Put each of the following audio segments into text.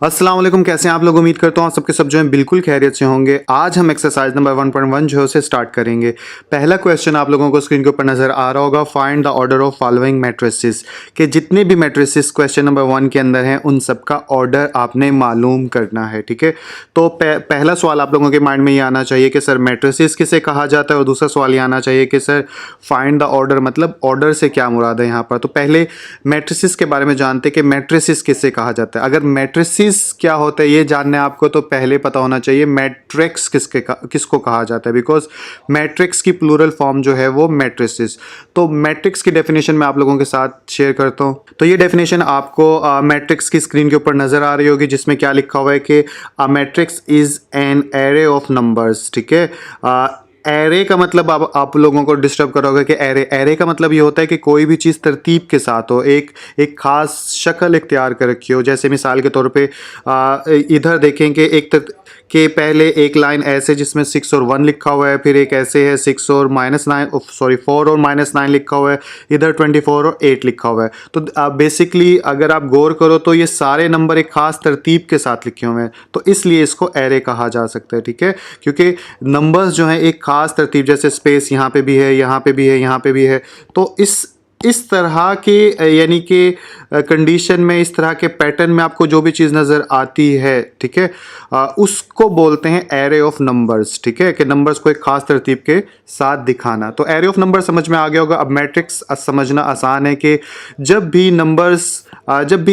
अस्सलाम वालेकुम, कैसे हैं आप लोग। उम्मीद करता हूँ आप सबके सब जो हैं बिल्कुल खैरियत से होंगे। आज हम एक्सरसाइज नंबर 1.1 जो है उसे स्टार्ट करेंगे। पहला क्वेश्चन आप लोगों को स्क्रीन के ऊपर नज़र आ रहा होगा, find the order of following matrices, कि जितने भी मैट्रिसेस क्वेश्चन नंबर 1 के अंदर हैं उन सब का ऑर्डर आपने मालूम करना है। ठीक है, तो पहला सवाल आप लोगों के माइंड में ये आना चाहिए कि सर मैट्रिसेस किसे कहा जाता है, और दूसरा सवाल ये आना चाहिए कि सर फाइंड द ऑर्डर, मतलब ऑर्डर से क्या मुराद है यहाँ पर। तो पहले मैट्रिसेस के बारे में जानते हैं कि मैट्रिसेस किसे कहा जाता है। अगर मैट्रिसेस क्या होता है ये जानना है आपको, तो पहले पता होना चाहिए मैट्रिक्स किसको कहा जाता है, बिकॉज मैट्रिक्स की प्लूरल फॉर्म जो है वो मैट्रिसेस। तो मैट्रिक्स की डेफिनेशन मैं आप लोगों के साथ शेयर करता हूँ। तो ये डेफिनेशन आपको मैट्रिक्स की स्क्रीन के ऊपर नजर आ रही होगी, जिसमें क्या लिखा हुआ है कि a matrix is an array of numbers. ठीक है, एरे का मतलब आप लोगों को डिस्टर्ब करोगे कि एरे का मतलब ये होता है कि कोई भी चीज़ तरतीब के साथ हो, एक ख़ास शक्ल इख्तियार कर रखी हो। जैसे मिसाल के तौर पे इधर देखें कि के पहले एक लाइन ऐसे जिसमें 6 और 1 लिखा हुआ है, फिर एक ऐसे है 6 और -9 सॉरी 4 और -9 लिखा हुआ है, इधर 24 और 8 लिखा हुआ है। तो बेसिकली अगर आप गौर करो तो ये सारे नंबर एक ख़ास तरतीब के साथ लिखे हुए हैं, तो इसलिए इसको एरे कहा जा सकता है। ठीक है, क्योंकि नंबर्स जो हैं एक ख़ास तरतीब, जैसे स्पेस यहाँ पे भी है, यहाँ पे भी है, यहाँ पे भी है, तो इस तरह के यानी कि कंडीशन में, इस तरह के पैटर्न में आपको जो भी चीज़ नज़र आती है, ठीक है, उसको बोलते हैं एरे ऑफ नंबर्स। ठीक है, कि नंबर्स को एक ख़ास तरतीब के साथ दिखाना। तो एरे ऑफ नंबर समझ में आ गया होगा। अब मैट्रिक्स समझना आसान है कि जब भी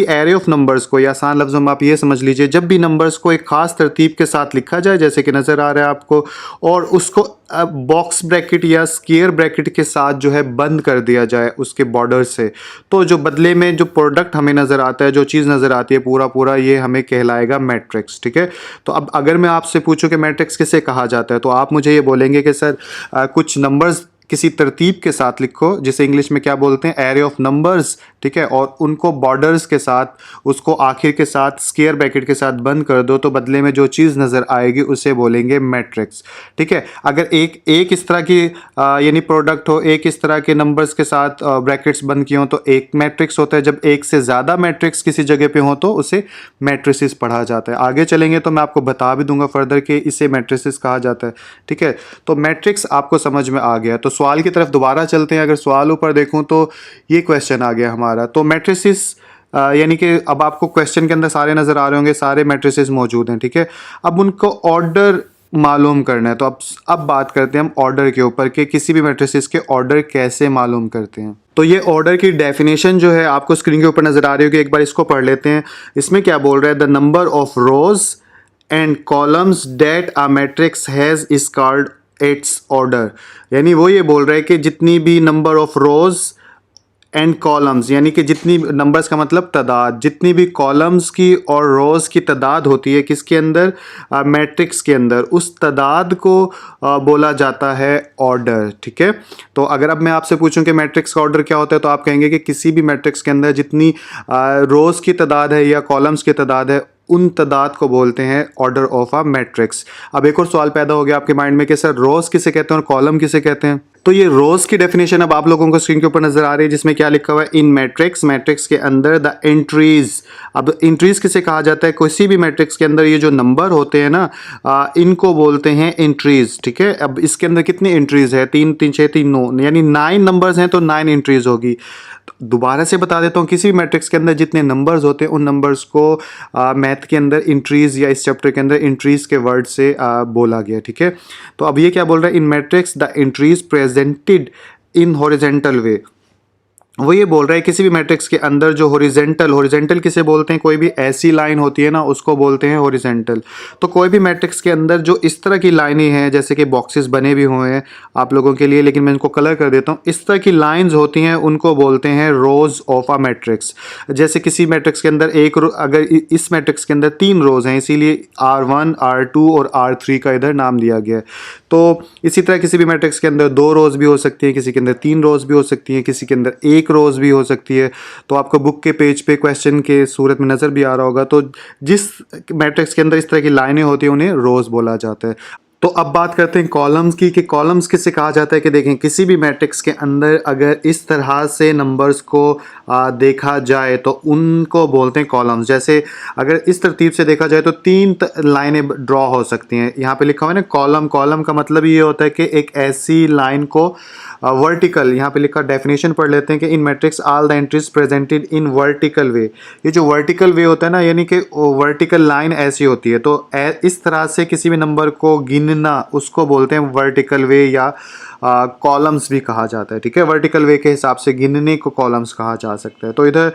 एरे ऑफ नंबर्स को, या आसान लफ्ज़ों में आप ये समझ लीजिए, जब भी नंबर्स को एक ख़ास तरतीब के साथ लिखा जाए, जैसे कि नज़र आ रहा है आपको, और उसको बॉक्स ब्रैकेट या स्क्वायर ब्रैकेट के साथ जो है बंद कर दिया जाए उसके बॉर्डर से, तो जो बदले में जो प्रोडक्ट हमें नज़र आता है, जो चीज़ नज़र आती है पूरा ये हमें कहलाएगा मैट्रिक्स। ठीक है, तो अब अगर मैं आपसे पूछूं कि मैट्रिक्स किसे कहा जाता है, तो आप मुझे ये बोलेंगे कि सर कुछ नंबर्स किसी तरतीब के साथ लिखो, जिसे इंग्लिश में क्या बोलते हैं, एरे ऑफ नंबर्स। ठीक है, और उनको बॉर्डर्स के साथ, उसको आखिर के साथ स्क्वायर ब्रैकेट के साथ बंद कर दो, तो बदले में जो चीज़ नज़र आएगी उसे बोलेंगे मैट्रिक्स। ठीक है, अगर एक इस तरह की यानी प्रोडक्ट हो, एक इस तरह के नंबर्स के साथ ब्रैकेट्स बंद किए हो, तो एक मैट्रिक्स होता है। जब एक से ज़्यादा मैट्रिक्स किसी जगह पे हो तो उसे मैट्रिसेस पढ़ा जाता है। आगे चलेंगे तो मैं आपको बता भी दूंगा फर्दर कि इसे मैट्रिसेस कहा जाता है। ठीक है, तो मैट्रिक्स आपको समझ में आ गया। तो सवाल की तरफ दोबारा चलते हैं। अगर सवाल ऊपर देखूं तो ये क्वेश्चन आ गया हमारा। तो मैट्रिसेस यानी कि अब आपको क्वेश्चन के अंदर सारे नज़र आ रहे होंगे, सारे मैट्रिसेस मौजूद हैं। ठीक है, अब उनको ऑर्डर मालूम करना है। तो अब बात करते हैं हम ऑर्डर के ऊपर, कि किसी भी मैट्रिसेस के ऑर्डर कैसे मालूम करते हैं। तो ये ऑर्डर की डेफिनेशन जो है आपको स्क्रीन के ऊपर नज़र आ रही होगी, एक बार इसको पढ़ लेते हैं। इसमें क्या बोल रहा है, the number of rows and columns that a matrix has is called its order. यानी वो ये बोल रहा है कि जितनी भी number of rows and columns, यानी कि जितनी नंबर्स का मतलब तादाद, जितनी भी कॉलम्स की और रोज़ की तादाद होती है किसके अंदर, मैट्रिक्स के अंदर, उस तादाद को बोला जाता है ऑर्डर। ठीक है, तो अगर अब मैं आपसे पूछूं कि मैट्रिक्स का ऑर्डर क्या होता है, तो आप कहेंगे कि किसी भी मैट्रिक्स के अंदर जितनी रोज़ की तादाद है या कॉलम्स की तादाद है, उन तादाद को बोलते हैं ऑर्डर ऑफ अ मैट्रिक्स। अब एक और सवाल पैदा हो गया आपके माइंड में कि सर रोज़ किसे कहते हैं और कॉलम किसे कहते हैं। तो ये रोज़ की डेफिनेशन अब आप लोगों को स्क्रीन के ऊपर नजर आ रही है, जिसमें क्या लिखा हुआ है, इन मैट्रिक्स के अंदर द एंट्रीज। अब एंट्रीज किसे कहा जाता है, किसी भी मैट्रिक्स के अंदर ये जो नंबर होते हैं ना, इनको बोलते हैं एंट्रीज। ठीक है, अब इसके अंदर कितनी एंट्रीज है, 3 3 6 3 9, यानी 9 नंबर्स हैं तो 9 एंट्रीज होगी। तो दोबारा से बता देता हूँ, किसी भी मैट्रिक्स के अंदर जितने नंबर्स होते हैं उन नंबर्स को मैथ के अंदर इंट्रीज, या इस चैप्टर के अंदर इंट्रीज के वर्ड से बोला गया। ठीक है, तो अब ये क्या बोल रहा है, in matrix the entries presented in horizontal way. वो ये बोल रहा है किसी भी मैट्रिक्स के अंदर जो हॉरिजेंटल किसे बोलते हैं, कोई भी ऐसी लाइन होती है ना उसको बोलते हैं हॉरिजेंटल। तो कोई भी मैट्रिक्स के अंदर जो इस तरह की लाइनें हैं, जैसे कि बॉक्सेस बने भी हुए हैं आप लोगों के लिए, लेकिन मैं इनको कलर कर देता हूँ, इस तरह की लाइंस होती हैं, उनको बोलते हैं रोज ऑफ अ मैट्रिक्स। जैसे किसी मैट्रिक्स के अंदर अगर इस मैट्रिक्स के अंदर 3 रोज हैं, इसीलिए R1 R2 और R3 का इधर नाम दिया गया है। तो इसी तरह किसी भी मैट्रिक्स के अंदर 2 रोज भी हो सकती हैं, किसी के अंदर 3 रोज भी हो सकती हैं, किसी के अंदर 1 रोज भी हो सकती है। तो आपको बुक के पेज पे क्वेश्चन के सूरत में नज़र भी आ रहा होगा। तो जिस मैट्रिक्स के अंदर इस तरह की लाइनें होती हैं उन्हें रोज बोला जाता है। तो अब बात करते हैं कॉलम्स की, कि कॉलम्स किसे कहा जाता है। कि देखें, किसी भी मैट्रिक्स के अंदर अगर इस तरह से नंबर्स को देखा जाए तो उनको बोलते हैं कॉलम्स। जैसे अगर इस तरतीब से देखा जाए तो तीन लाइनें ड्रॉ हो सकती हैं। यहाँ पे लिखा हुआ है ना कॉलम। कॉलम का मतलब ये होता है कि एक ऐसी लाइन को वर्टिकल, यहाँ पे लिखा डेफिनेशन पढ़ लेते हैं कि in matrix all the entries presented in vertical way. ये जो वर्टिकल वे होता है ना, यानी कि वर्टिकल लाइन ऐसी होती है, तो इस तरह से किसी भी नंबर को गिनना उसको बोलते हैं वर्टिकल वे, या कॉलम्स भी कहा जाता है। ठीक है, वर्टिकल वे के हिसाब से गिनने को कॉलम्स कहा जा सकता है। तो इधर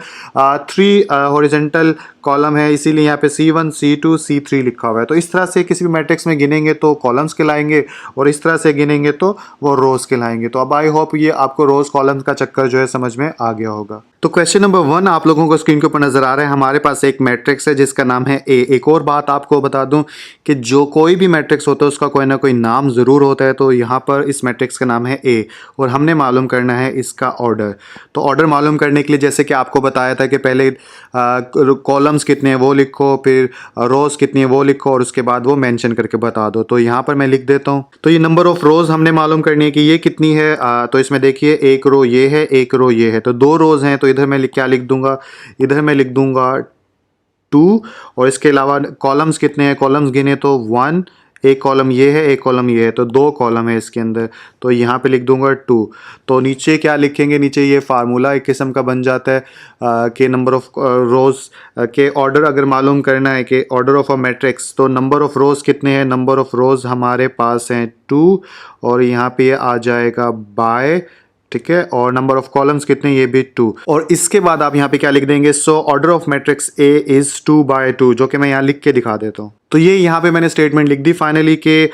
3 हॉरिजॉन्टल कॉलम है, इसीलिए यहाँ पे C1 C2 C3 लिखा हुआ है। तो इस तरह से किसी भी मैट्रिक्स में गिनेंगे तो कॉलम्स कहलाएंगे, और इस तरह से गिनेंगे तो वो रोज कहलाएंगे। तो अब आई होप ये आपको रोज कॉलम्स का चक्कर जो है समझ में आ गया होगा। तो क्वेश्चन नंबर 1 आप लोगों को स्क्रीन के ऊपर नजर आ रहा है। हमारे पास एक मैट्रिक्स है जिसका नाम है ए। एक और बात आपको बता दूं कि जो कोई भी मैट्रिक्स होता है उसका कोई ना कोई नाम ज़रूर होता है। तो यहाँ पर इस मैट्रिक्स का नाम है ए, और हमने मालूम करना है इसका ऑर्डर। तो ऑर्डर मालूम करने के लिए जैसे कि आपको बताया था कि पहले कॉलम्स कितने हैं वो लिखो, फिर रोज़ कितनी है वो लिखो, और उसके बाद वो मेंशन करके बता दो। तो यहाँ पर मैं लिख देता हूँ। तो ये नंबर ऑफ़ रोज़ हमने मालूम करनी है कि ये कितनी है। तो इसमें देखिए एक रो ये है, एक रो ये है, तो 2 रोज़ हैं। तो इधर मैं क्या लिख दूंगा, इधर मैं लिख दूंगा 2। और इसके अलावा कॉलम्स कितने हैं, कॉलम्स गिने तो 1, एक कॉलम ये है, एक कॉलम ये है, तो 2 कॉलम है इसके अंदर। तो यहाँ पे लिख दूंगा 2। तो नीचे क्या लिखेंगे, नीचे ये फार्मूला एक किस्म का बन जाता है कि नंबर ऑफ रोज़ के ऑर्डर अगर मालूम करना है कि ऑर्डर ऑफ अ मैट्रिक्स, तो नंबर ऑफ रोज़ कितने हैं, नंबर ऑफ रोज़ हमारे पास हैं 2, और यहाँ पे ये आ जाएगा बाय, ठीक है, और नंबर ऑफ कॉलम्स कितने, ये भी 2। और इसके बाद आप यहाँ पे क्या लिख देंगे, सो order of matrix A is 2/2, जो कि मैं यहाँ लिख के दिखा देता हूँ। तो ये यहाँ पे मैंने स्टेटमेंट लिख दी फाइनली कि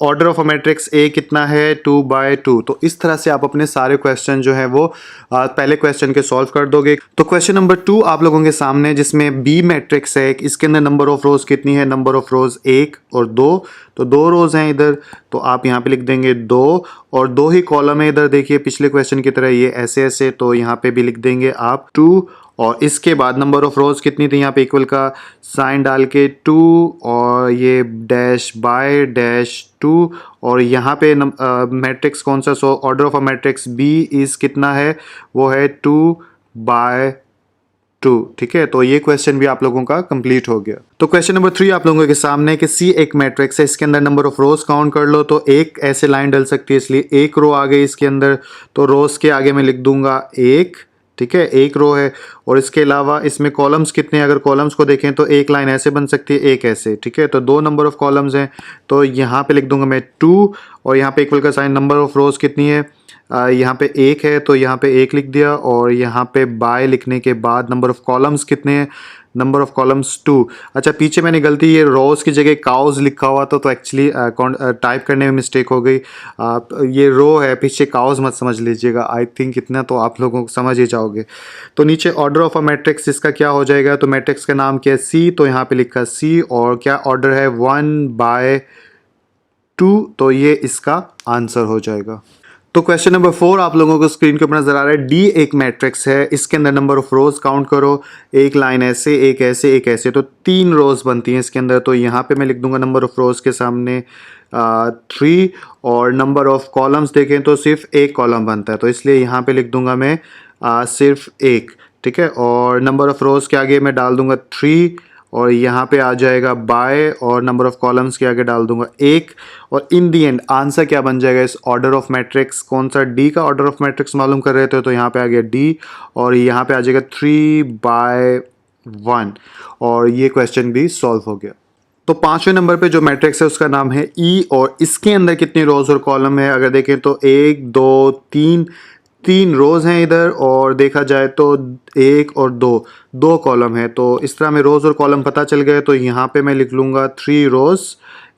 order of a matrix A कितना है, 2/2। तो इस तरह से आप अपने सारे क्वेश्चन जो है वो पहले क्वेश्चन के सॉल्व कर दोगे। तो क्वेश्चन नंबर 2 आप लोगों के सामने, जिसमें बी मैट्रिक्स है, इसके अंदर नंबर ऑफ रोज कितनी है, नंबर ऑफ रोज 1 और 2। तो 2 रोज हैं इधर, तो आप यहाँ पे लिख देंगे 2, और 2 ही कॉलम है इधर। देखिए पिछले क्वेश्चन की तरह ये ऐसे ऐसे, तो यहाँ पे भी लिख देंगे आप 2। और इसके बाद नंबर ऑफ रोज कितनी थी, यहाँ पे इक्वल का साइन डाल के 2, और ये डैश बाय डैश 2, और यहाँ पे मैट्रिक्स कौन सा, so order of a matrix B is कितना है, वो है 2/2। ठीक है, तो ये क्वेश्चन भी आप लोगों का कंप्लीट हो गया। तो क्वेश्चन नंबर 3 आप लोगों के सामने कि सी एक मैट्रिक्स है, इसके अंदर नंबर ऑफ रोज काउंट कर लो। तो एक ऐसे लाइन डल सकती है, इसलिए एक रो आ गई इसके अंदर, तो रोज के आगे मैं लिख दूंगा 1। ठीक है, एक रो है। और इसके अलावा इसमें कॉलम्स कितने हैं, अगर कॉलम्स को देखें तो एक लाइन ऐसे बन सकती है, एक ऐसे। ठीक है, तो 2 नंबर ऑफ कॉलम्स हैं, तो यहाँ पे लिख दूंगा मैं 2, और यहाँ पे इक्वल का साइन, नंबर ऑफ रोज कितनी है, यहाँ पे 1 है, तो यहाँ पे 1 लिख दिया। और यहाँ पे बाय लिखने के बाद नंबर ऑफ कॉलम्स कितने हैं, नंबर ऑफ कॉलम्स 2। अच्छा, पीछे मैंने गलती, ये रोज की जगह काउज लिखा हुआ था, तो एक्चुअली टाइप करने में मिस्टेक हो गई। ये रो है, पीछे काउज मत समझ लीजिएगा। आई थिंक इतना तो आप लोगों को समझ ही जाओगे। तो नीचे ऑर्डर ऑफ अ मैट्रिक्स इसका क्या हो जाएगा, तो मैट्रिक्स का नाम क्या है, सी, तो यहाँ पे लिखा सी, और क्या ऑर्डर है 1/2। तो ये इसका आंसर हो जाएगा। तो क्वेश्चन नंबर 4 आप लोगों को स्क्रीन के ऊपर नजर आ रहा है। डी एक मैट्रिक्स है, इसके अंदर नंबर ऑफ रोज काउंट करो, एक लाइन ऐसे, एक ऐसे, एक ऐसे, तो 3 रोज बनती हैं इसके अंदर। तो यहाँ पे मैं लिख दूंगा नंबर ऑफ रोज के सामने 3, और नंबर ऑफ कॉलम्स देखें तो सिर्फ एक कॉलम बनता है, तो इसलिए यहाँ पे लिख दूंगा मैं सिर्फ 1। ठीक है, और नंबर ऑफ रोज के आगे मैं डाल दूंगा 3, और यहाँ पे आ जाएगा बाय, और नंबर ऑफ कॉलम्स के आगे डाल दूंगा 1। और इन दी एंड आंसर क्या बन जाएगा इस ऑर्डर ऑफ मैट्रिक्स, कौन सा, डी का ऑर्डर ऑफ मैट्रिक्स मालूम कर रहे थे, तो यहाँ पे आ गया डी, और यहाँ पे आ जाएगा 3/1, और ये क्वेश्चन भी सॉल्व हो गया। तो 5वें नंबर पे जो मैट्रिक्स है उसका नाम है ई, और इसके अंदर कितनी रोज और कॉलम है, अगर देखें तो 1 2 3 रोज हैं इधर, और देखा जाए तो 1 और 2 कॉलम है। तो इस तरह में रोज और कॉलम पता चल गए। तो यहाँ पे मैं लिख लूँगा 3 रोज,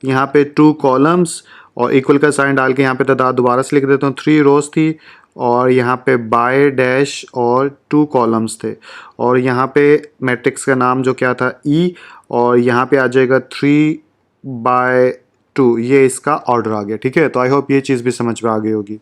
यहाँ पे 2 कॉलम्स, और इक्वल का साइन डाल के यहाँ पे तादाद दोबारा से लिख देता हूँ। 3 रोज थी, और यहाँ पे बाय डैश और 2 कॉलम्स थे, और यहाँ पे मैट्रिक्स का नाम जो क्या था ई, और यहाँ पे आ जाएगा 3/2। ये इसका ऑर्डर आ गया। ठीक है, तो आई होप ये चीज़ भी समझ में आ गई होगी।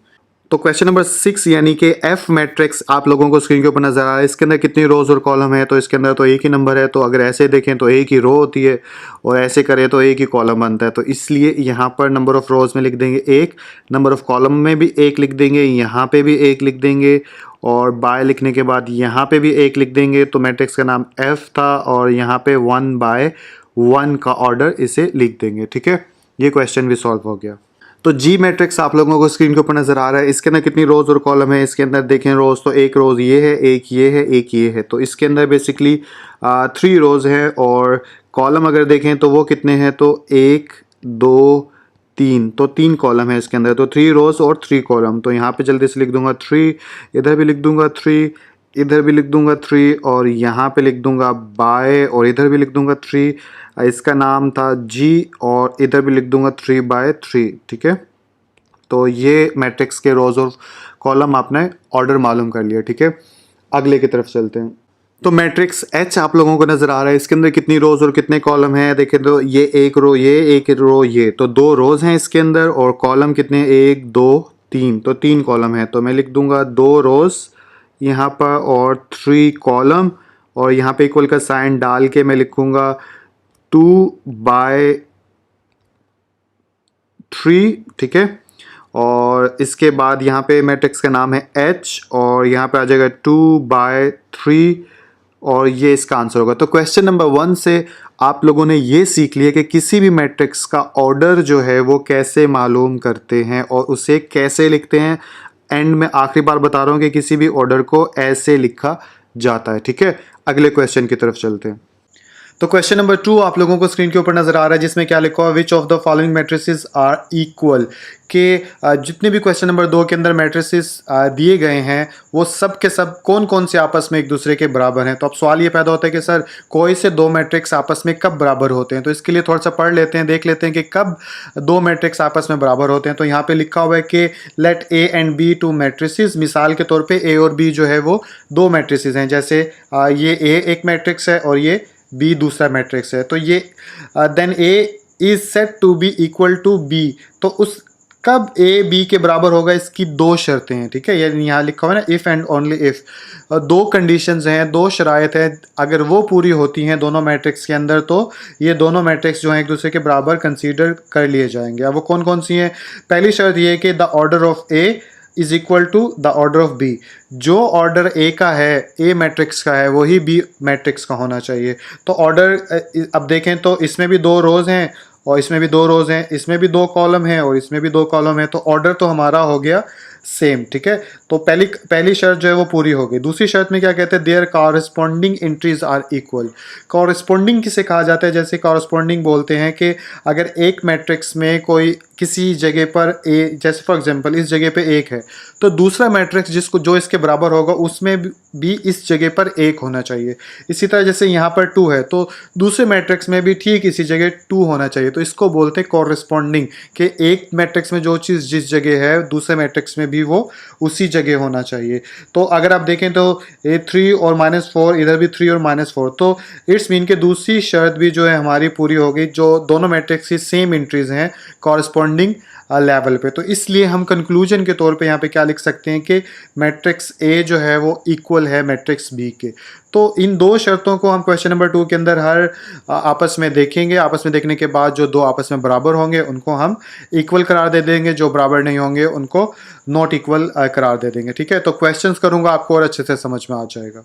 तो क्वेश्चन नंबर 6 यानी कि एफ मैट्रिक्स आप लोगों को स्क्रीन के ऊपर नजर आ रहा है। इसके अंदर कितनी रोज और कॉलम है, तो इसके अंदर तो एक ही नंबर है। तो अगर ऐसे देखें तो एक ही रो होती है और ऐसे करें तो एक ही कॉलम बनता है। तो इसलिए यहाँ पर नंबर ऑफ रोज में लिख देंगे एक, नंबर ऑफ कॉलम में भी एक लिख देंगे, यहाँ पे भी एक लिख देंगे और बाय लिखने के बाद यहाँ पे भी एक लिख देंगे। तो मैट्रिक्स का नाम एफ था और यहाँ पे 1/1 का ऑर्डर इसे लिख देंगे। ठीक है, ये क्वेश्चन भी सॉल्व हो गया। तो जी मैट्रिक्स आप लोगों को स्क्रीन के ऊपर नजर आ रहा है। इसके अंदर कितनी रोज और कॉलम है, इसके अंदर देखें रोज तो एक रोज ये है, एक ये है, एक ये है। तो इसके अंदर बेसिकली 3 रोज है और कॉलम अगर देखें तो वो कितने हैं, तो 1 2 3, तो 3 कॉलम है इसके अंदर। तो 3 रोज और 3 कॉलम। तो यहाँ पे जल्दी से लिख दूंगा 3, इधर भी लिख दूंगा 3, इधर भी लिख दूंगा 3 और यहाँ पे लिख दूंगा बाय और इधर भी लिख दूंगा 3। इसका नाम था जी और इधर भी लिख दूंगा 3/3। ठीक है, तो ये मैट्रिक्स के रोज और कॉलम आपने ऑर्डर मालूम कर लिया। ठीक है, अगले की तरफ चलते हैं। तो मैट्रिक्स एच आप लोगों को नजर आ रहा है। इसके अंदर कितनी रोज और कितने कॉलम हैं, देखें तो ये एक रो, ये एक रो, ये तो 2 रोज हैं इसके अंदर और कॉलम कितने, 1 2 3, तो 3 कॉलम है। तो मैं लिख दूंगा 2 रोज यहाँ पर और 3 कॉलम और यहाँ पे इक्वल का साइन डाल के मैं लिखूंगा 2/3। ठीक है, और इसके बाद यहाँ पे मैट्रिक्स का नाम है एच और यहाँ पे आ जाएगा 2/3 और ये इसका आंसर होगा। तो क्वेश्चन नंबर 1 से आप लोगों ने ये सीख लिया कि किसी भी मैट्रिक्स का ऑर्डर जो है वो कैसे मालूम करते हैं और उसे कैसे लिखते हैं। एंड में आखिरी बार बता रहा हूँ कि किसी भी ऑर्डर को ऐसे लिखा जाता है। ठीक है, अगले क्वेश्चन की तरफ चलते हैं। तो क्वेश्चन नंबर 2 आप लोगों को स्क्रीन के ऊपर नजर आ रहा है जिसमें क्या लिखा हुआ, which of the following matrices are equal. के जितने भी क्वेश्चन नंबर 2 के अंदर मैट्रिसेस दिए गए हैं वो सब के सब कौन कौन से आपस में एक दूसरे के बराबर हैं। तो अब सवाल ये पैदा होता है कि सर कोई से 2 मैट्रिक्स आपस में कब बराबर होते हैं। तो इसके लिए थोड़ा सा पढ़ लेते हैं, देख लेते हैं कि कब 2 मैट्रिक्स आपस में बराबर होते हैं। तो यहाँ पे लिखा हुआ है कि let A and B 2 matrices. मिसाल के तौर पर ए और बी जो है वो 2 मैट्रिसेस हैं। जैसे ये ए एक मैट्रिक्स है और ये बी दूसरा मैट्रिक्स है। तो ये then A is set to be equal to B. तो उस कब ए बी के बराबर होगा, इसकी 2 शर्तें हैं। ठीक है, ये यहाँ लिखा हुआ है ना, if and only if. 2 conditions हैं, 2 शराइत हैं, अगर वो पूरी होती हैं दोनों मैट्रिक्स के अंदर तो ये दोनों मैट्रिक्स जो हैं एक दूसरे के बराबर कंसीडर कर लिए जाएंगे। अब वो कौन कौन सी हैं। पहली शर्त ये है कि the order of A is equal to the order of B. जो ऑर्डर ए का है, ए मैट्रिक्स का है, वही बी मैट्रिक्स का होना चाहिए। तो ऑर्डर अब देखें तो इसमें भी 2 रोज हैं और इसमें भी 2 रोज हैं, इसमें भी 2 कॉलम हैं और इसमें भी 2 कॉलम हैं। तो ऑर्डर तो हमारा हो गया सेम। ठीक है, तो पहली शर्त जो है वो पूरी हो गई। दूसरी शर्त में क्या कहते हैं, there corresponding entries are equal. Corresponding किसे कहा जाता है, जैसे कॉरस्पॉन्डिंग बोलते हैं कि अगर एक मैट्रिक्स में कोई किसी जगह पर ए, जैसे फॉर एग्जांपल इस जगह पे 1 है तो दूसरा मैट्रिक्स जिसको जो इसके बराबर होगा उसमें भी इस जगह पर 1 होना चाहिए। इसी तरह जैसे यहाँ पर 2 है तो दूसरे मैट्रिक्स में भी ठीक इसी जगह 2 होना चाहिए। तो इसको बोलते हैं कॉरस्पॉन्डिंग, कि एक मैट्रिक्स में जो चीज़ जिस जगह है दूसरे मैट्रिक्स में भी वो उसी जगह होना चाहिए। तो अगर आप देखें तो ए 3 और -4, इधर भी 3 और -4, तो इट्स मीन के दूसरी शर्त भी जो है हमारी पूरी हो गई, जो दोनों मैट्रिक्स की सेम एंट्रीज हैं कॉरस्पॉन्डिंग लेवल पे। तो इसलिए हम कंक्लूजन के तौर पे यहाँ पे क्या लिख सकते हैं कि मैट्रिक्स ए जो है वो इक्वल है मैट्रिक्स बी के। तो इन 2 शर्तों को हम क्वेश्चन नंबर 2 के अंदर हर आपस में देखेंगे। आपस में देखने के बाद जो 2 आपस में बराबर होंगे उनको हम इक्वल करार दे देंगे, जो बराबर नहीं होंगे उनको नॉट इक्वल करार दे देंगे। ठीक है, तो क्वेश्चंस करूँगा आपको और अच्छे से समझ में आ जाएगा।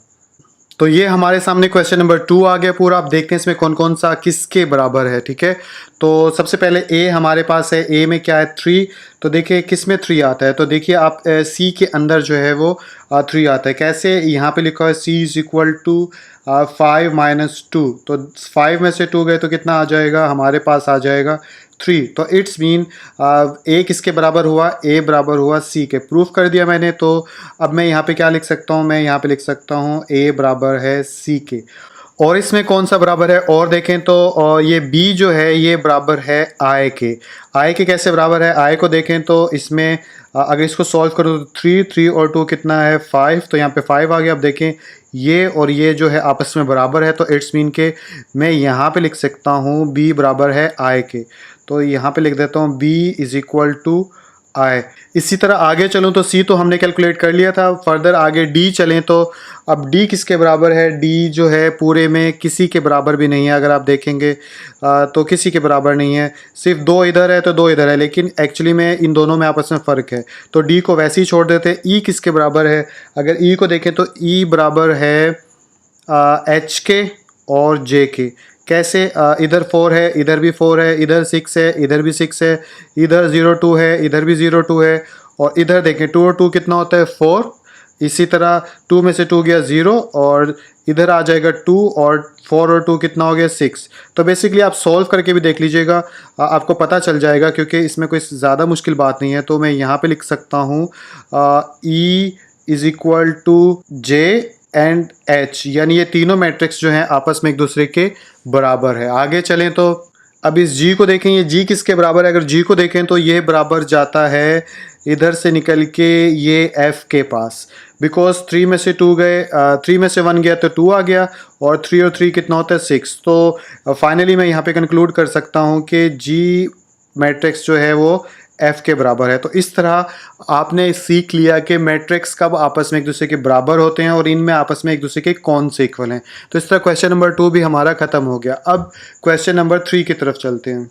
तो ये हमारे सामने क्वेश्चन नंबर 2 आ गया पूरा। आप देखते हैं इसमें कौन कौन सा किसके बराबर है। ठीक है, तो सबसे पहले ए हमारे पास है। ए में क्या है, 3। तो देखिए किस में 3 आता है, तो देखिए आप सी के अंदर जो है वो 3 आता है। कैसे, यहाँ पे लिखा है सी इज इक्वल टू 5 - 2। तो 5 में से 2 गए तो कितना आ जाएगा, हमारे पास आ जाएगा 3। तो इट्स मीन ए किसके बराबर हुआ, ए बराबर हुआ सी के। प्रूफ कर दिया मैंने। तो अब मैं यहाँ पे क्या लिख सकता हूँ, मैं यहाँ पे लिख सकता हूँ ए बराबर है सी के। और इसमें कौन सा बराबर है, और देखें तो ये बी जो है ये बराबर है आई के। आई के कैसे बराबर है, आई को देखें तो इसमें अगर इसको सॉल्व करो तो 3 और 2 कितना है, 5। तो यहाँ पे 5 आ गया। अब देखें ये और ये जो है आपस में बराबर है। तो इट्स मीन के मैं यहाँ पे लिख सकता हूँ बी बराबर है आई के। तो यहाँ पे लिख देता हूँ बी इज इक्वल टू आए। इसी तरह आगे चलूँ तो सी तो हमने कैलकुलेट कर लिया था, फर्दर आगे डी चलें तो अब डी किसके बराबर है, डी जो है पूरे में किसी के बराबर भी नहीं है। अगर आप देखेंगे तो किसी के बराबर नहीं है, सिर्फ दो इधर है तो दो इधर है, लेकिन एक्चुअली में इन दोनों में आपस में फ़र्क है। तो डी को वैसे ही छोड़ देते हैं। ई किसके बराबर है, अगर ई को देखें तो ई बराबर है एच के और जे के। कैसे, इधर 4 है, इधर भी 4 है, इधर 6 है, इधर भी 6 है, इधर 0 2 है, इधर भी 0 2 है, और इधर देखें 2 और 2 कितना होता है 4। इसी तरह 2 में से 2 गया 0, और इधर आ जाएगा 2, और 4 और 2 कितना हो गया 6। तो बेसिकली आप सॉल्व करके भी देख लीजिएगा, आपको पता चल जाएगा, क्योंकि इसमें कोई ज़्यादा मुश्किल बात नहीं है। तो मैं यहाँ पे लिख सकता हूँ E is equal to J and H, यानी ये तीनों मैट्रिक्स जो हैं आपस में एक दूसरे के बराबर है। आगे चलें तो अब इस जी को देखें, ये जी किसके बराबर है। अगर जी को देखें तो ये बराबर जाता है इधर से निकल के ये एफ के पास, बिकॉज 3 में से 2 गए, 3 में से 1 गया तो 2 आ गया, और 3 और 3 कितना होता है 6। तो फाइनली मैं यहाँ पे कंक्लूड कर सकता हूँ कि जी मैट्रिक्स जो है वो एफ के बराबर है। तो इस तरह आपने सीख लिया कि मैट्रिक्स कब आपस में एक दूसरे के बराबर होते हैं और इनमें आपस में एक दूसरे के कौन से इक्वल हैं। तो इस तरह क्वेश्चन नंबर 2 भी हमारा ख़त्म हो गया। अब क्वेश्चन नंबर 3 की तरफ चलते हैं।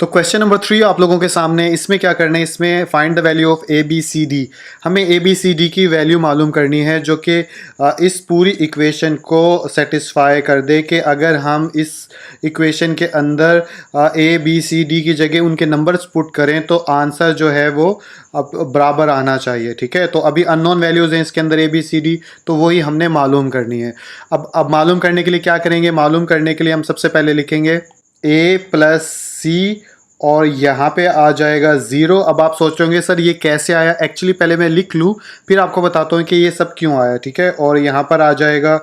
तो क्वेश्चन नंबर 3 आप लोगों के सामने, इसमें क्या करना है, इसमें find the value of A B C D. हमें ए बी सी डी की वैल्यू मालूम करनी है जो कि इस पूरी इक्वेशन को सेटिस्फाई कर दे, कि अगर हम इस इक्वेशन के अंदर ए बी सी डी की जगह उनके नंबर्स पुट करें तो आंसर जो है वो अब बराबर आना चाहिए। ठीक है, तो अभी अननोन वैल्यूज़ हैं इसके अंदर ए बी सी डी, तो वही हमने मालूम करनी है। अब मालूम करने के लिए क्या करेंगे, मालूम करने के लिए हम सबसे पहले लिखेंगे a प्लस सी, और यहाँ पे आ जाएगा 0। अब आप सोच रहे होंगे सर ये कैसे आया, एक्चुअली पहले मैं लिख लूँ फिर आपको बताता हूँ कि ये सब क्यों आया। ठीक है, और यहाँ पर आ जाएगा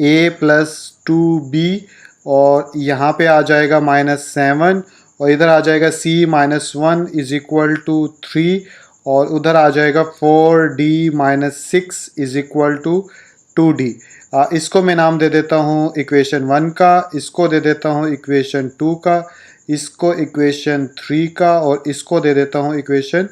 a प्लस 2b, और यहाँ पे आ जाएगा -7, और इधर आ जाएगा c -1 इज इक्वल टू 3, और उधर आ जाएगा 4d - 6 is equal to 2d। इसको मैं नाम दे देता हूँ इक्वेशन 1 का, इसको दे देता हूँ इक्वेशन 2 का, इसको इक्वेशन 3 का, और इसको दे देता हूँ इक्वेशन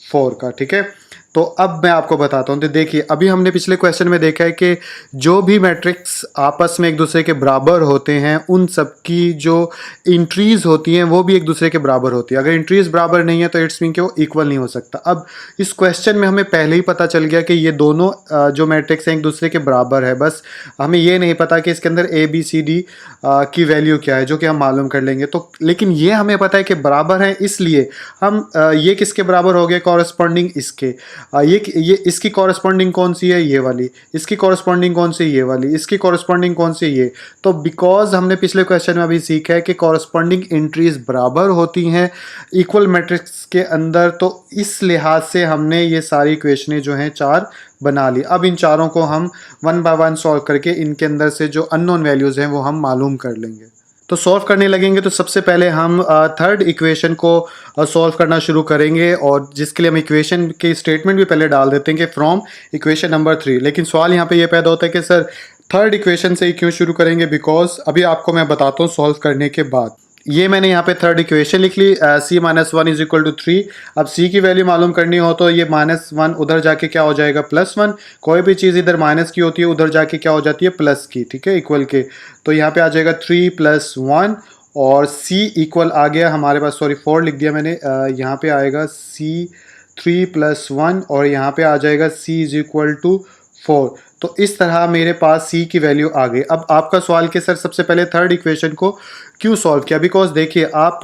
4 का। ठीक है, तो अब मैं आपको बताता हूँ। तो देखिए, अभी हमने पिछले क्वेश्चन में देखा है कि जो भी मैट्रिक्स आपस में एक दूसरे के बराबर होते हैं उन सब की जो इंट्रीज़ होती हैं वो भी एक दूसरे के बराबर होती है। अगर इंट्रीज़ बराबर नहीं है तो इट्स मीन कि वो इक्वल नहीं हो सकता। अब इस क्वेश्चन में हमें पहले ही पता चल गया कि ये दोनों जो मैट्रिक्स हैं एक दूसरे के बराबर है, बस हमें ये नहीं पता कि इसके अंदर ए बी सी डी की वैल्यू क्या है, जो कि हम मालूम कर लेंगे। तो लेकिन ये हमें पता है कि बराबर है, इसलिए हम ये किसके बराबर हो गए, कॉरस्पॉन्डिंग इसके। ये इसकी कॉरस्पॉन्डिंग कौन सी है, ये वाली। इसकी कॉरस्पॉन्डिंग कौन सी, ये वाली। इसकी कॉरस्पॉन्डिंग कौन सी, ये। तो बिकॉज हमने पिछले क्वेश्चन में अभी सीखा है कि कॉरस्पॉन्डिंग एंट्रीज बराबर होती हैं इक्वल मैट्रिक्स के अंदर, तो इस लिहाज से हमने ये सारी इक्वेशनें जो हैं 4 बना ली। अब इन चारों को हम 1 बाय 1 सॉल्व करके इनके अंदर से जो अननोन वैल्यूज़ हैं वो हम मालूम कर लेंगे। तो सॉल्व करने लगेंगे तो सबसे पहले हम थर्ड इक्वेशन को सॉल्व करना शुरू करेंगे, और जिसके लिए हम इक्वेशन के स्टेटमेंट भी पहले डाल देते हैं कि फ्रॉम इक्वेशन नंबर 3। लेकिन सवाल यहाँ पे ये पैदा होता है कि सर थर्ड इक्वेशन से ही क्यों शुरू करेंगे, बिकॉज अभी आपको मैं बताता हूँ सॉल्व करने के बाद। ये मैंने यहाँ पे थर्ड इक्वेशन लिख ली, c - 1 इज इक्वल टू 3। अब c की वैल्यू मालूम करनी हो तो ये -1 उधर जाके क्या हो जाएगा +1। कोई भी चीज़ इधर माइनस की होती है उधर जाके क्या हो जाती है प्लस की। ठीक है, इक्वल के। तो यहाँ पे आ जाएगा 3 + 1, और c इक्वल आ गया हमारे पास, सॉरी 4 लिख दिया मैंने, यहाँ पे आएगा c 3 + 1, और यहाँ पे आ जाएगा c इज इक्वल टू 4। तो इस तरह मेरे पास c की वैल्यू आ गई। अब आपका सवाल कि सर सबसे पहले थर्ड इक्वेशन को क्यों सॉल्व किया, बिकॉज देखिए आप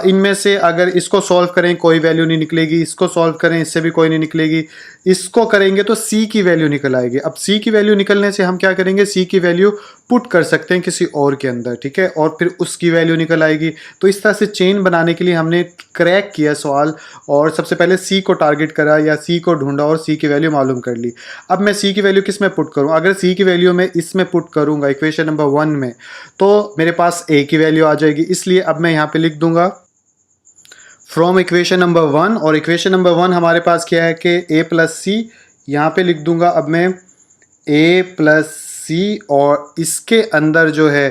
इनमें से अगर इसको सॉल्व करें कोई वैल्यू नहीं निकलेगी, इसको सॉल्व करें इससे भी कोई नहीं निकलेगी, इसको करेंगे तो c की वैल्यू निकल आएगी। अब c की वैल्यू निकलने से हम क्या करेंगे, c की वैल्यू पुट कर सकते हैं किसी और के अंदर। ठीक है, और फिर उसकी वैल्यू निकल आएगी। तो इस तरह से चेन बनाने के लिए हमने क्रैक किया सवाल, और सबसे पहले c को टारगेट करा या c को ढूंढा और c की वैल्यू मालूम कर ली। अब मैं c की वैल्यू किस में पुट करूं, अगर c की वैल्यू मैं इसमें पुट करूंगा इक्वेशन नंबर 1 में, तो मेरे पास a की वैल्यू आ जाएगी। इसलिए अब मैं यहाँ पे लिख दूंगा फ्रॉम इक्वेशन नंबर 1, और इक्वेशन नंबर 1 हमारे पास क्या है कि a + c, यहाँ पे लिख दूंगा अब मैं a + c, और इसके अंदर जो है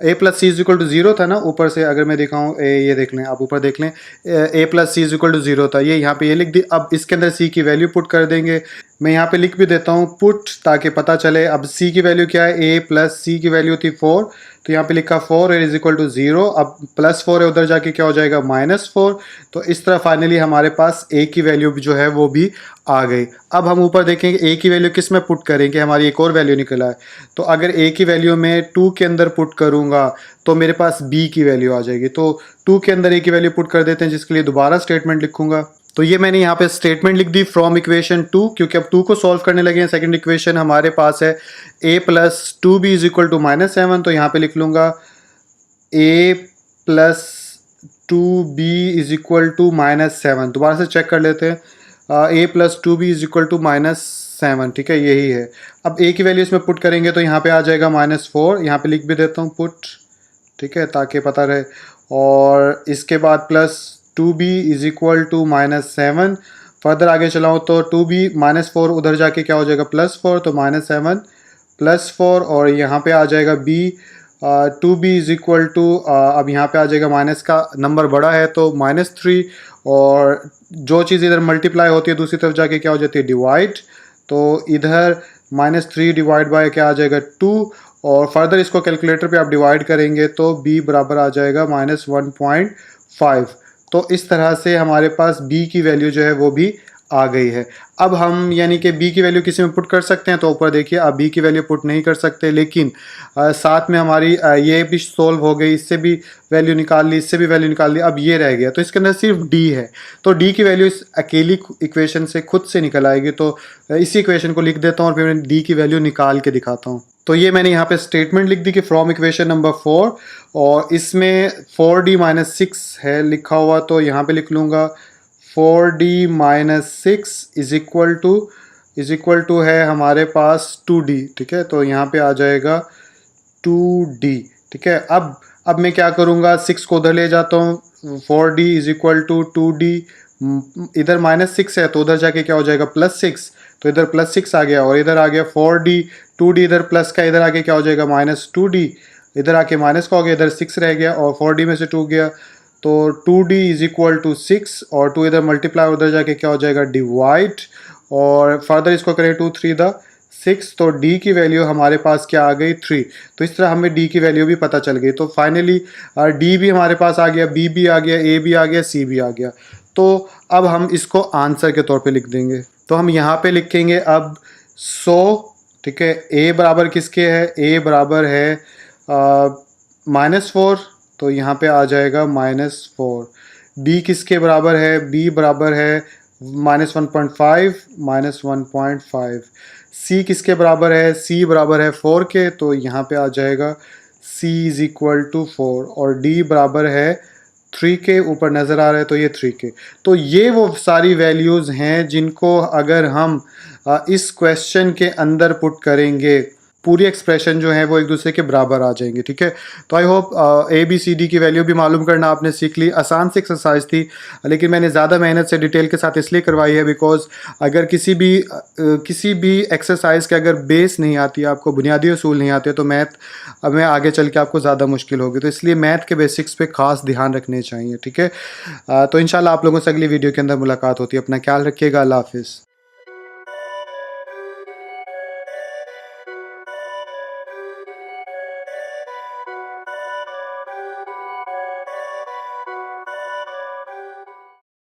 a plus c is equal to zero था ना, ऊपर से अगर मैं दिखाऊँ ये देख लें, आप ऊपर देख लें, a plus c is equal to zero था, ये यहाँ पे ये लिख दी। अब इसके अंदर सी की वैल्यू पुट कर देंगे, मैं यहाँ पे लिख भी देता हूँ पुट ताकि पता चले। अब सी की वैल्यू क्या है, ए प्लस सी की वैल्यू थी 4, तो यहाँ पे लिखा 4 इज इक्वल टू 0। अब प्लस 4 है, उधर जाके क्या हो जाएगा -4। तो इस तरह फाइनली हमारे पास ए की वैल्यू जो है वो भी आ गई। अब हम ऊपर देखेंगे ए की वैल्यू किस में पुट करेंगे, हमारी एक और वैल्यू निकला है। तो अगर ए की वैल्यू मैं 2 के अंदर पुट करूँगा तो मेरे पास बी की वैल्यू आ जाएगी। तो 2 के अंदर ए की वैल्यू पुट कर देते हैं, जिसके लिए दोबारा स्टेटमेंट लिखूंगा। तो ये मैंने यहाँ पे स्टेटमेंट लिख दी फ्रॉम इक्वेशन 2, क्योंकि अब 2 को सॉल्व करने लगे हैं। सेकंड इक्वेशन हमारे पास है a plus 2b is equal to -7, तो यहाँ पे लिख लूँगा a plus 2b is equal to -7। दोबारा से चेक कर लेते हैं, a plus 2b is equal to -7, ठीक है, यही है। अब a की वैल्यू इसमें पुट करेंगे तो यहाँ पे आ जाएगा -4, यहाँ पे लिख भी देता हूँ पुट, ठीक है, ताकि पता रहे। और इसके बाद plus 2b is equal to -7, further आगे चलाऊँ तो 2b -4 उधर जाके क्या हो जाएगा +4, तो -7 +4, और यहाँ पे आ जाएगा b 2b is equal to, अब यहाँ पे आ जाएगा माइनस का नंबर बड़ा है तो -3, और जो चीज़ इधर मल्टीप्लाई होती है दूसरी तरफ जाके क्या हो जाती है डिवाइड, तो इधर -3 डिवाइड बाय क्या आ जाएगा 2, और फर्दर इसको कैलकुलेटर पे आप डिवाइड करेंगे तो b बराबर आ जाएगा -1.5। तो इस तरह से हमारे पास b की वैल्यू जो है वो भी आ गई है। अब हम यानी कि b की वैल्यू किसी में पुट कर सकते हैं, तो ऊपर देखिए आप b की वैल्यू पुट नहीं कर सकते, लेकिन साथ में हमारी ये भी सोल्व हो गई, इससे भी वैल्यू निकाल ली, इससे भी वैल्यू निकाल ली, अब ये रह गया। तो इसके अंदर सिर्फ d है, तो d की वैल्यू इस अकेली इक्वेशन से खुद से निकल आएगी। तो इसी इक्वेशन को लिख देता हूँ और फिर d की वैल्यू निकाल के दिखाता हूँ। तो ये मैंने यहाँ पे स्टेटमेंट लिख दी कि फ्रॉम इक्वेशन नंबर 4, और इसमें 4d - 6 है लिखा हुआ, तो यहाँ पे लिख लूँगा 4d - 6 इज इक्वल टू है हमारे पास 2d, ठीक है, तो यहाँ पे आ जाएगा 2d, ठीक है। अब मैं क्या करूँगा, 6 को उधर ले जाता हूँ, 4d is equal to 2d, इधर -6 है तो उधर जाके क्या हो जाएगा +6, तो इधर +6 आ गया, और इधर आ गया 4d, 2d इधर प्लस का, इधर आके क्या हो जाएगा -2d, इधर आके माइनस का हो गया, इधर 6 रह गया और 4d में से 2 गया, तो 2d इज इक्वल टू 6, और 2 इधर मल्टीप्लाई, उधर जाके क्या हो जाएगा डिवाइड, और फर्दर इसको करें 2 3 द 6, तो d की वैल्यू हमारे पास क्या आ गई 3। तो इस तरह हमें d की वैल्यू भी पता चल गई। तो फाइनली d भी हमारे पास आ गया, b भी आ गया, a भी आ गया, c भी आ गया। तो अब हम इसको आंसर के तौर पे लिख देंगे। तो हम यहाँ पे लिखेंगे अब 100, ठीक है, a बराबर किसके है, a बराबर है -4, तो यहाँ पे आ जाएगा -4। b किसके बराबर है, b बराबर है -1.5, -1.5। c किसके बराबर है, c बराबर है 4 के, तो यहाँ पे आ जाएगा c इज इक्वल टू 4, और d बराबर है 3 के, ऊपर नज़र आ रहा है तो ये 3 के। तो ये वो सारी वैल्यूज़ हैं जिनको अगर हम इस क्वेश्चन के अंदर पुट करेंगे, पूरी एक्सप्रेशन जो है वो एक दूसरे के बराबर आ जाएंगे, ठीक है। तो आई होप ABCD की वैल्यू भी मालूम करना आपने सीख ली। आसान सी एक्सरसाइज थी, लेकिन मैंने ज़्यादा मेहनत से डिटेल के साथ इसलिए करवाई है बिकॉज अगर किसी भी एक्सरसाइज के अगर बेस नहीं आती, आपको बुनियादी उसूल नहीं आते, तो मैथ में आगे चल के आपको ज़्यादा मुश्किल होगी। तो इसलिए मैथ के बेसिक्स पे खास ध्यान रखने चाहिए, ठीक है। तो इंशाल्लाह आप लोगों से अगली वीडियो के अंदर मुलाकात होती है। अपना ख्याल रखिएगा। अल्लाह हाफिज़।